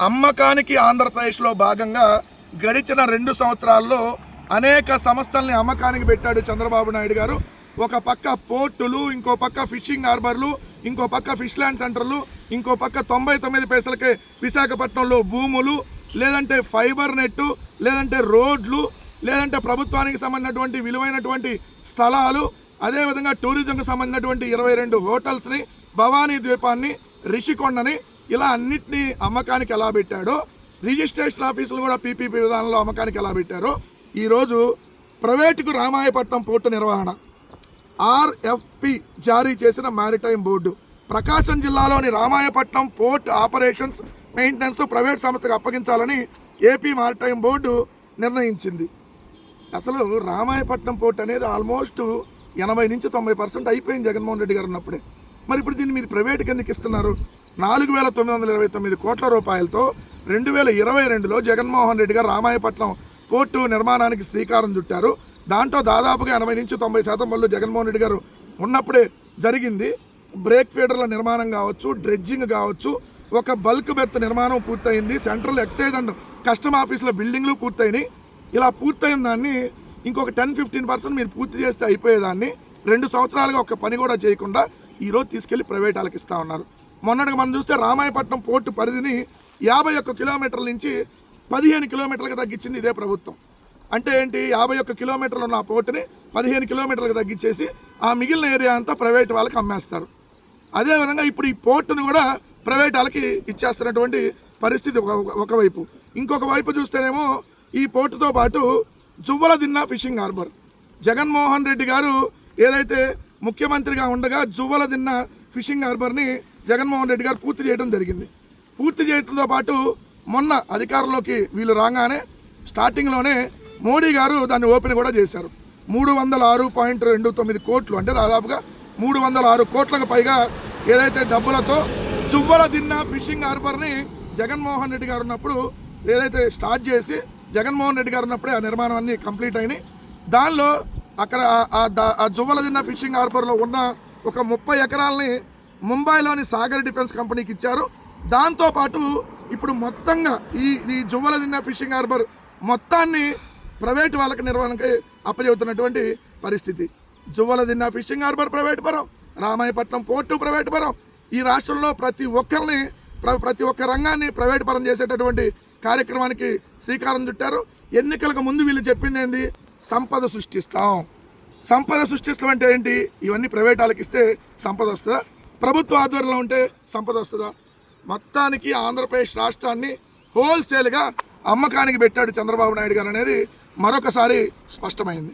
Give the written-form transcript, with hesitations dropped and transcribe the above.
అమ్మకానికి ఆంధ్రప్రదేశ్లో భాగంగా గడిచిన 2 సంవత్సరాల్లో అనేక సంస్థల్ని అమ్మకానికి పెట్టాడు చంద్రబాబు నాయుడు గారు. ఒక పక్క పోర్టులు, ఇంకో పక్క ఫిషింగ్ హార్బర్లు, ఇంకో పక్క ఫిష్ ల్యాండ్ సెంటర్లు, ఇంకో పక్క 99 పైసలకే విశాఖపట్నంలో భూములు, లేదంటే ఫైబర్ నెట్టు, లేదంటే రోడ్లు, లేదంటే ప్రభుత్వానికి సంబంధించినటువంటి విలువైనటువంటి స్థలాలు, అదేవిధంగా టూరిజంకు సంబంధించినటువంటి 22 హోటల్స్ని, భవానీ ద్వీపాన్ని, రిషికొండని, ఇలా అన్నిటినీ అమ్మకానికి ఎలా పెట్టాడో, రిజిస్ట్రేషన్ ఆఫీసులు కూడా పీపీపీ విధానంలో అమ్మకానికి ఎలా పెట్టారో ఈరోజు ప్రైవేటుకు రామాయపట్నం పోర్టు నిర్వహణ ఆర్ఎఫ్పి జారీ చేసిన మారిటైమ్ బోర్డు ప్రకాశం జిల్లాలోని Ramayapatnam port operations maintenance private సంస్థకు అప్పగించాలని ఏపీ మారిటైమ్ బోర్డు నిర్ణయించింది. అసలు రామాయపట్నం పోర్ట్ అనేది ఆల్మోస్ట్ 80 నుంచి 90% అయిపోయింది జగన్మోహన్ రెడ్డి గారు ఉన్నప్పుడే. మరి ఇప్పుడు దీన్ని మీరు ప్రైవేట్కి ఎందుకు ఇస్తున్నారు? 4,929 కోట్ల రూపాయలతో 2022లో జగన్మోహన్ రెడ్డి గారు రామాయపట్నం పోర్టు నిర్మాణానికి శ్రీకారం చుట్టారు. దాంట్లో దాదాపుగా 80 నుంచి 90% పనులు జగన్మోహన్ రెడ్డి గారు ఉన్నప్పుడే జరిగింది. బ్రేక్ ఫీడర్ల నిర్మాణం కావచ్చు, డ్రెడ్జింగ్ కావచ్చు, ఒక బల్క్ బెర్త్ నిర్మాణం పూర్తయింది, సెంట్రల్ ఎక్సైజ్ అండ్ కస్టమ్ ఆఫీసుల బిల్డింగ్లు పూర్తయినాయి. ఇలా పూర్తయిన దాన్ని ఇంకొక 10-15% మీరు పూర్తి చేస్తే అయిపోయేదాన్ని 2 సంవత్సరాలుగా ఒక పని కూడా చేయకుండా ఈరోజు తీసుకెళ్లి ప్రైవేట్ వాళ్ళకి ఇస్తూ ఉన్నారు. మొన్నటికి మనం చూస్తే రామాయపట్నం పోర్టు పరిధిని 51 కిలోమీటర్ల నుంచి 15 కిలోమీటర్లకు తగ్గించింది ఇదే ప్రభుత్వం. అంటే ఏంటి? 51 కిలోమీటర్లు ఉన్న ఆ పోర్టుని 15 కిలోమీటర్లకు తగ్గించేసి ఆ మిగిలిన ఏరియా అంతా ప్రైవేట్ వాళ్ళకి అమ్మేస్తారు. అదేవిధంగా ఇప్పుడు ఈ పోర్టును కూడా ప్రైవేట్ వాళ్ళకి ఇచ్చేస్తున్నటువంటి పరిస్థితి ఒకవైపు. ఇంకొక వైపు చూస్తేనేమో ఈ పోర్టుతో పాటు జువ్వలదిన్న ఫిషింగ్ హార్బర్ జగన్మోహన్ రెడ్డి గారు ఏదైతే ముఖ్యమంత్రిగా ఉండగా జువ్వలదిన్న ఫిషింగ్ హార్బర్ని జగన్మోహన్ రెడ్డి గారు పూర్తి చేయడం జరిగింది. పూర్తి చేయడంతో పాటు మొన్న అధికారంలోకి వీళ్ళు రాగానే స్టార్టింగ్లోనే మోడీ గారు దాన్ని ఓపెన్ కూడా చేశారు. 306.29 కోట్లు అంటే దాదాపుగా 306 కోట్లకు పైగా ఏదైతే డబ్బులతో జువ్వలదిన్న ఫిషింగ్ హార్బర్ని జగన్మోహన్ రెడ్డి గారు ఉన్నప్పుడు ఏదైతే స్టార్ట్ చేసి జగన్మోహన్ రెడ్డి గారు ఉన్నప్పుడే ఆ నిర్మాణం అన్నీ కంప్లీట్ అయినాయి. దానిలో అక్కడ ఆ జువ్వలదిన్న ఫిషింగ్ హార్బర్లో ఉన్న ఒక 30 ఎకరాలని ముంబైలోని సాగర్ డిఫెన్స్ కంపెనీకి ఇచ్చారు. దాంతోపాటు ఇప్పుడు మొత్తంగా ఈ జువ్వలదిన్న ఫిషింగ్ హార్బర్ మొత్తాన్ని ప్రైవేట్ వాళ్ళకి నిర్వహణకి అప్పచెబుతున్నటువంటి పరిస్థితి. జువ్వలదిన్న ఫిషింగ్ హార్బర్ ప్రైవేట్ పరం, రామాయపట్నం పోర్టు ప్రైవేట్ పరం. ఈ రాష్ట్రంలో ప్రతి ఒక్క రంగాన్ని ప్రైవేట్ పరం చేసేటటువంటి కార్యక్రమానికి శ్రీకారం చుట్టారు. ఎన్నికలకు ముందు వీళ్ళు చెప్పింది ఏంది? సంపద సృష్టిస్తాం. సంపద సృష్టిస్తాం అంటే ఏంటి? ఇవన్నీ ప్రైవేట్ వాళ్ళకి ఇస్తే సంపద వస్తుందా? ప్రభుత్వ ఆధ్వర్యంలో ఉంటే సంపద వస్తుందా? మొత్తానికి ఆంధ్రప్రదేశ్ రాష్ట్రాన్ని హోల్సేల్గా అమ్మకానికి పెట్టాడు చంద్రబాబు నాయుడు గారు అనేది మరొకసారి స్పష్టమైంది.